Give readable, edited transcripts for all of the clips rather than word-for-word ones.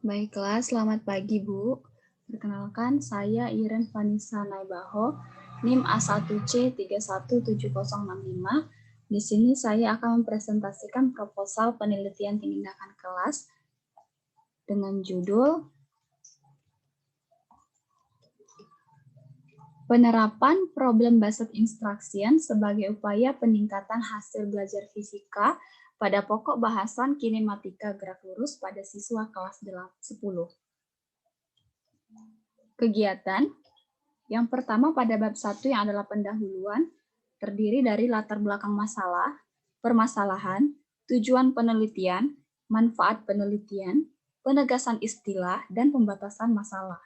Baiklah, selamat pagi Bu. Perkenalkan, saya Iren Vanessa Naibaho, NIM A1C317065. Di sini saya akan mempresentasikan proposal penelitian tindakan kelas dengan judul Penerapan Problem-Based Instruction sebagai upaya peningkatan hasil belajar fisika pada pokok bahasan kinematika gerak lurus pada siswa kelas 10. Kegiatan yang pertama pada bab 1 yang adalah pendahuluan, terdiri dari latar belakang masalah, permasalahan, tujuan penelitian, manfaat penelitian, penegasan istilah, dan pembatasan masalah.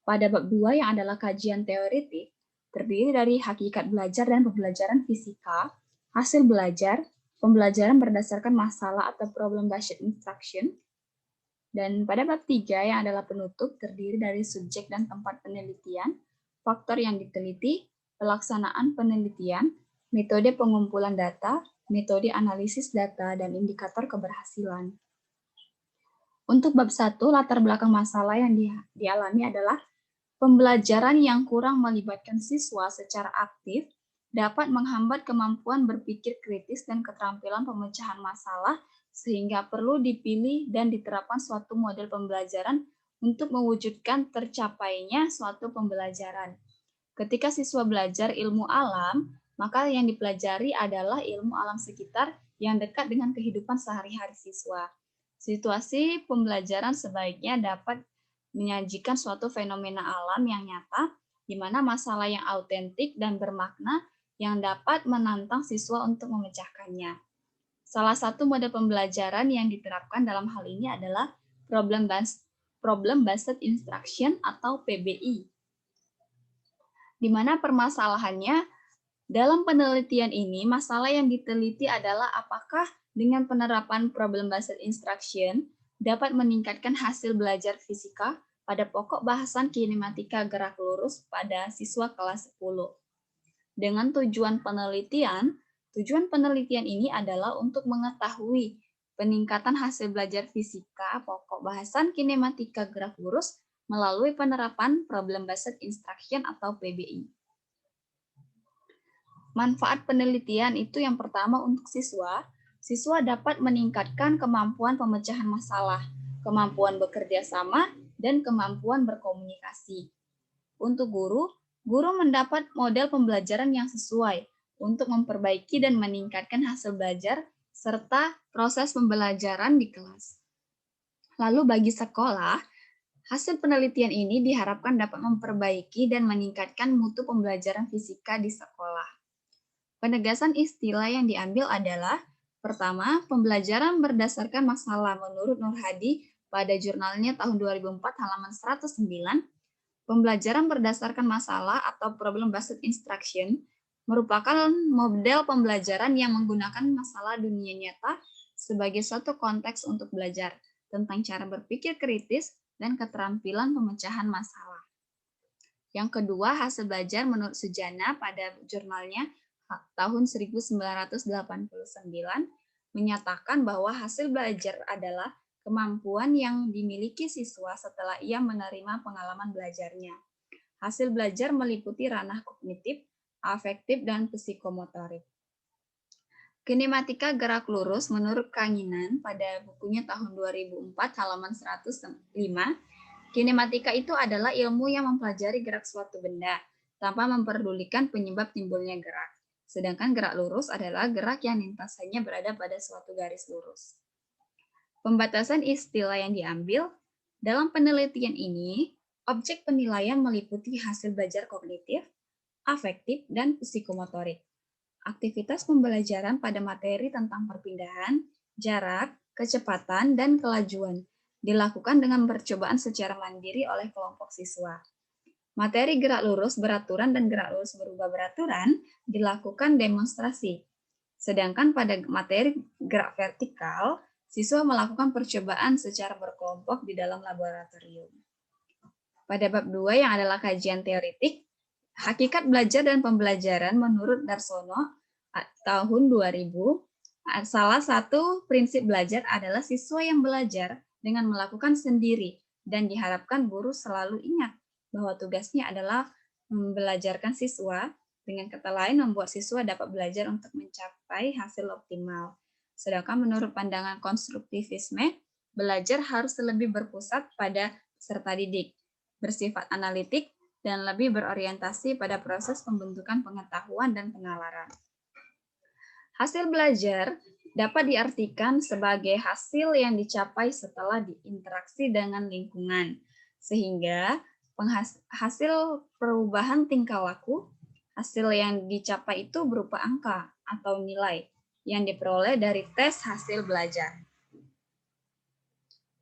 Pada bab 2 yang adalah kajian teoretik, terdiri dari hakikat belajar dan pembelajaran fisika, hasil belajar, pembelajaran berdasarkan masalah atau problem-based instruction, dan pada bab 3 yang adalah penutup terdiri dari subjek dan tempat penelitian, faktor yang diteliti, pelaksanaan penelitian, metode pengumpulan data, metode analisis data, dan indikator keberhasilan. Untuk bab 1, latar belakang masalah yang dialami adalah pembelajaran yang kurang melibatkan siswa secara aktif dapat menghambat kemampuan berpikir kritis dan keterampilan pemecahan masalah, sehingga perlu dipilih dan diterapkan suatu model pembelajaran untuk mewujudkan tercapainya suatu pembelajaran. Ketika siswa belajar ilmu alam, maka yang dipelajari adalah ilmu alam sekitar yang dekat dengan kehidupan sehari-hari siswa. Situasi pembelajaran sebaiknya dapat menyajikan suatu fenomena alam yang nyata, di mana masalah yang autentik dan bermakna yang dapat menantang siswa untuk memecahkannya. Salah satu model pembelajaran yang diterapkan dalam hal ini adalah problem-based instruction atau PBI. Di mana permasalahannya dalam penelitian ini, masalah yang diteliti adalah apakah dengan penerapan problem-based instruction dapat meningkatkan hasil belajar fisika pada pokok bahasan kinematika gerak lurus pada siswa kelas 10. Dengan tujuan penelitian ini adalah untuk mengetahui peningkatan hasil belajar fisika pokok bahasan kinematika gerak lurus melalui penerapan problem-based instruction atau PBI. Manfaat penelitian itu yang pertama untuk siswa dapat meningkatkan kemampuan pemecahan masalah, kemampuan bekerja sama, dan kemampuan berkomunikasi. Untuk guru mendapat model pembelajaran yang sesuai untuk memperbaiki dan meningkatkan hasil belajar serta proses pembelajaran di kelas. Lalu bagi sekolah, hasil penelitian ini diharapkan dapat memperbaiki dan meningkatkan mutu pembelajaran fisika di sekolah. Penegasan istilah yang diambil adalah, pertama, pembelajaran berdasarkan masalah menurut Nur Hadi pada jurnalnya tahun 2004 halaman 109, pembelajaran berdasarkan masalah atau problem-based instruction merupakan model pembelajaran yang menggunakan masalah dunia nyata sebagai suatu konteks untuk belajar tentang cara berpikir kritis dan keterampilan pemecahan masalah. Yang kedua, hasil belajar menurut Sujana pada jurnalnya tahun 1989 menyatakan bahwa hasil belajar adalah kemampuan yang dimiliki siswa setelah ia menerima pengalaman belajarnya. Hasil belajar meliputi ranah kognitif, afektif, dan psikomotorik. Kinematika gerak lurus menurut Kanginan pada bukunya tahun 2004 halaman 105, kinematika itu adalah ilmu yang mempelajari gerak suatu benda tanpa memperdulikan penyebab timbulnya gerak. Sedangkan gerak lurus adalah gerak yang lintasannya berada pada suatu garis lurus. Pembatasan istilah yang diambil dalam penelitian ini, objek penilaian meliputi hasil belajar kognitif, afektif, dan psikomotorik. Aktivitas pembelajaran pada materi tentang perpindahan, jarak, kecepatan, dan kelajuan dilakukan dengan percobaan secara mandiri oleh kelompok siswa. Materi gerak lurus beraturan dan gerak lurus berubah beraturan dilakukan demonstrasi. Sedangkan pada materi gerak vertikal, siswa melakukan percobaan secara berkelompok di dalam laboratorium. Pada bab 2 yang adalah kajian teoretik, hakikat belajar dan pembelajaran menurut Darsono tahun 2000, salah satu prinsip belajar adalah siswa yang belajar dengan melakukan sendiri, dan diharapkan guru selalu ingat bahwa tugasnya adalah membelajarkan siswa, dengan kata lain membuat siswa dapat belajar untuk mencapai hasil optimal. Sedangkan menurut pandangan konstruktivisme, belajar harus lebih berpusat pada peserta didik, bersifat analitik, dan lebih berorientasi pada proses pembentukan pengetahuan dan penalaran. Hasil belajar dapat diartikan sebagai hasil yang dicapai setelah diinteraksi dengan lingkungan, sehingga hasil perubahan tingkah laku, hasil yang dicapai itu berupa angka atau nilai yang diperoleh dari tes hasil belajar.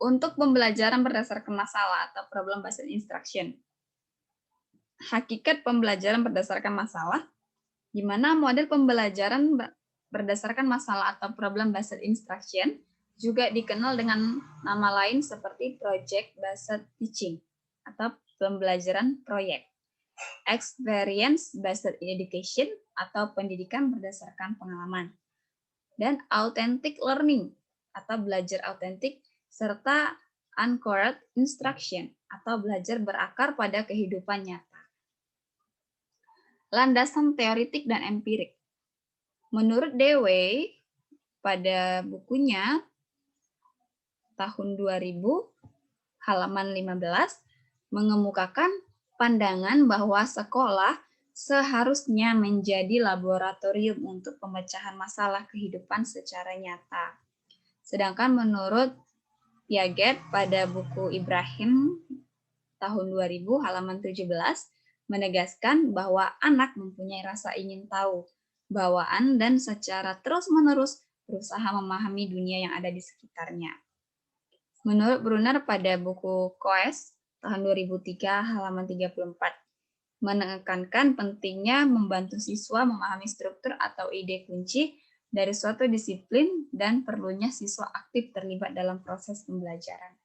Untuk pembelajaran berdasarkan masalah atau problem-based instruction, hakikat pembelajaran berdasarkan masalah, di mana model pembelajaran berdasarkan masalah atau problem-based instruction juga dikenal dengan nama lain seperti project-based teaching atau pembelajaran proyek, experience-based education atau pendidikan berdasarkan pengalaman, dan authentic learning atau belajar autentik, serta anchored instruction atau belajar berakar pada kehidupan nyata. Landasan teoritik dan empirik. Menurut Dewey, pada bukunya tahun 2000, halaman 15, mengemukakan pandangan bahwa sekolah seharusnya menjadi laboratorium untuk pemecahan masalah kehidupan secara nyata. Sedangkan menurut Piaget pada buku Ibrahim tahun 2000, halaman 17, menegaskan bahwa anak mempunyai rasa ingin tahu, bawaan, dan secara terus-menerus berusaha memahami dunia yang ada di sekitarnya. Menurut Brunner pada buku Koes tahun 2003 halaman 34, menekankan pentingnya membantu siswa memahami struktur atau ide kunci dari suatu disiplin dan perlunya siswa aktif terlibat dalam proses pembelajaran.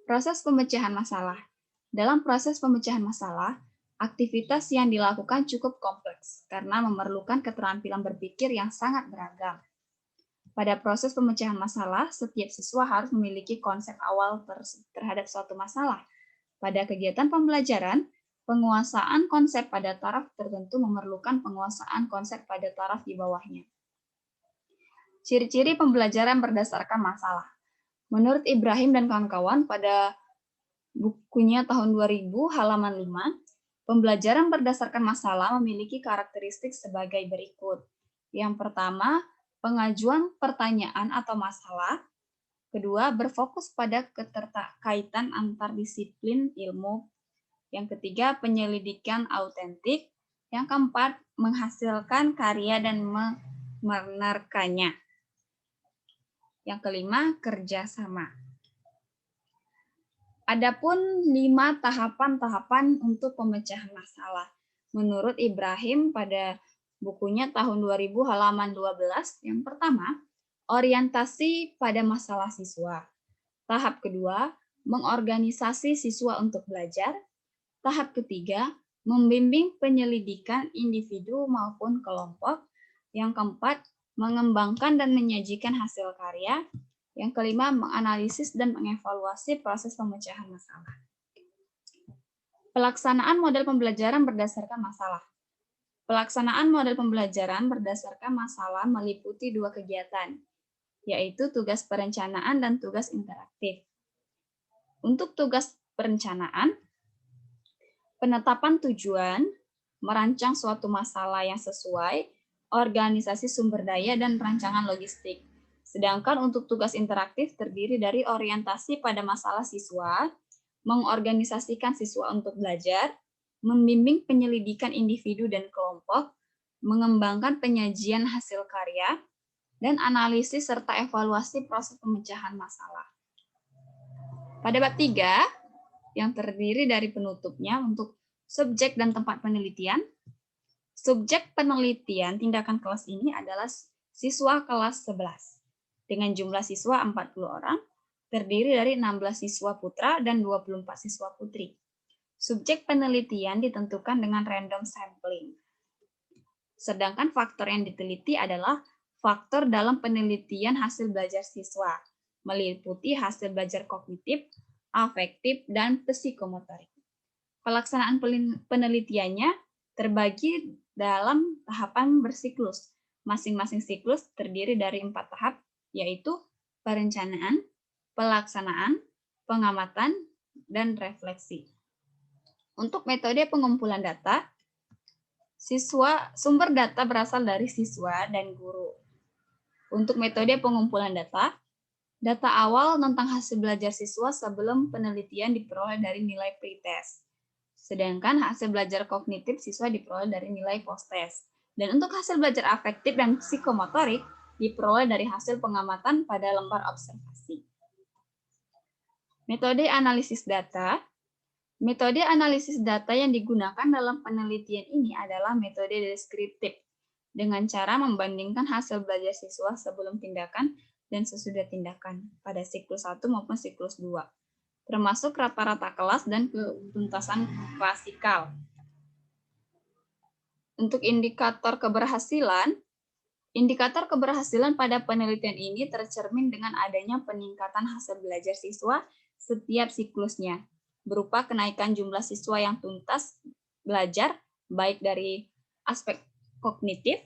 Proses pemecahan masalah. Dalam proses pemecahan masalah, aktivitas yang dilakukan cukup kompleks karena memerlukan keterampilan berpikir yang sangat beragam. Pada proses pemecahan masalah, setiap siswa harus memiliki konsep awal terhadap suatu masalah. Pada kegiatan pembelajaran, penguasaan konsep pada taraf tertentu memerlukan penguasaan konsep pada taraf di bawahnya. Ciri-ciri pembelajaran berdasarkan masalah. Menurut Ibrahim dan kawan-kawan pada bukunya tahun 2000, halaman 5, pembelajaran berdasarkan masalah memiliki karakteristik sebagai berikut. Yang pertama, pengajuan pertanyaan atau masalah. Kedua, berfokus pada keterkaitan antar disiplin ilmu. Yang ketiga, penyelidikan autentik. Yang keempat, menghasilkan karya dan membenarkannya. Yang kelima, kerjasama. Adapun 5 tahapan-tahapan untuk pemecahan masalah. Menurut Ibrahim pada bukunya tahun 2000 halaman 12, yang pertama, orientasi pada masalah siswa. Tahap kedua, mengorganisasi siswa untuk belajar. Tahap ketiga, membimbing penyelidikan individu maupun kelompok. Yang keempat, mengembangkan dan menyajikan hasil karya. Yang kelima, menganalisis dan mengevaluasi proses pemecahan masalah. Pelaksanaan model pembelajaran berdasarkan masalah. Pelaksanaan model pembelajaran berdasarkan masalah meliputi 2 kegiatan, yaitu tugas perencanaan dan tugas interaktif. Untuk tugas perencanaan, penetapan tujuan, merancang suatu masalah yang sesuai, organisasi sumber daya, dan perancangan logistik. Sedangkan untuk tugas interaktif terdiri dari orientasi pada masalah siswa, mengorganisasikan siswa untuk belajar, membimbing penyelidikan individu dan kelompok, mengembangkan penyajian hasil karya, dan analisis serta evaluasi proses pemecahan masalah. Pada bab 3, yang terdiri dari penutupnya untuk subjek dan tempat penelitian, subjek penelitian tindakan kelas ini adalah siswa kelas 11. Dengan jumlah siswa 40 orang, terdiri dari 16 siswa putra dan 24 siswa putri. Subjek penelitian ditentukan dengan random sampling. Sedangkan faktor yang diteliti adalah faktor dalam penelitian hasil belajar siswa. meliputi hasil belajar kognitif, afektif, dan psikomotorik. Pelaksanaan penelitiannya terbagi dalam tahapan bersiklus. Masing-masing siklus terdiri dari 4 tahap, yaitu perencanaan, pelaksanaan, pengamatan, dan refleksi. Untuk metode pengumpulan data, sumber data berasal dari siswa dan guru. Untuk metode pengumpulan data, data awal tentang hasil belajar siswa sebelum penelitian diperoleh dari nilai pretest. Sedangkan hasil belajar kognitif siswa diperoleh dari nilai post-test. Dan untuk hasil belajar afektif dan psikomotorik diperoleh dari hasil pengamatan pada lembar observasi. Metode analisis data. Metode analisis data yang digunakan dalam penelitian ini adalah metode deskriptif, dengan cara membandingkan hasil belajar siswa sebelum tindakan dan sesudah tindakan pada siklus 1 maupun siklus 2, termasuk rata-rata kelas dan ketuntasan klasikal. Untuk indikator keberhasilan pada penelitian ini tercermin dengan adanya peningkatan hasil belajar siswa setiap siklusnya, berupa kenaikan jumlah siswa yang tuntas belajar, baik dari aspek kognitif,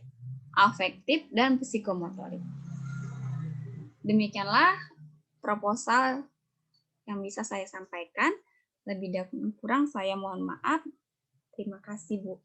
afektif, dan psikomotorik. Demikianlah proposal yang bisa saya sampaikan. Lebih dan kurang saya mohon maaf. Terima kasih, Bu.